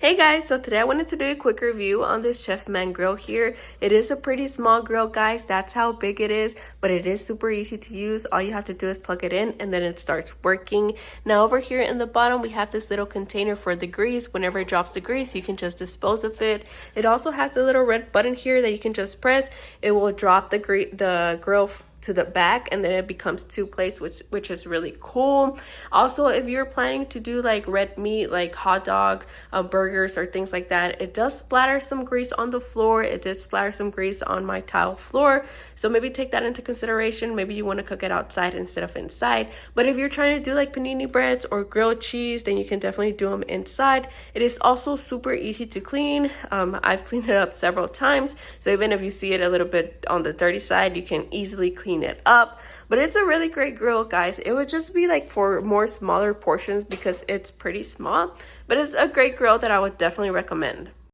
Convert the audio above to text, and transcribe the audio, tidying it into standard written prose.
Hey guys, so today I wanted to do a quick review on this Chefman grill here. It is a pretty small grill, guys. That's how big it is, but it is super easy to use. All you have to do is plug it in and then it starts working. Now over here in the bottom, we have this little container for the grease. Whenever it drops the grease, you can just dispose of it. It also has a little red button here that you can just press. It will drop the grill to the back, and then it becomes two plates, which is really cool. Also, if you're planning to do like red meat, like hot dogs, burgers, or things like that, it does splatter some grease on the floor. It did splatter some grease on my tile floor, so maybe take that into consideration. Maybe you want to cook it outside instead of inside. But if you're trying to do like panini breads or grilled cheese, then you can definitely do them inside. It is also super easy to clean. I've cleaned it up several times, so even if you see it a little bit on the dirty side, you can easily clean it up. But it's a really great grill, guys. It would just be like for more smaller portions because it's pretty small, but it's a great grill that I would definitely recommend.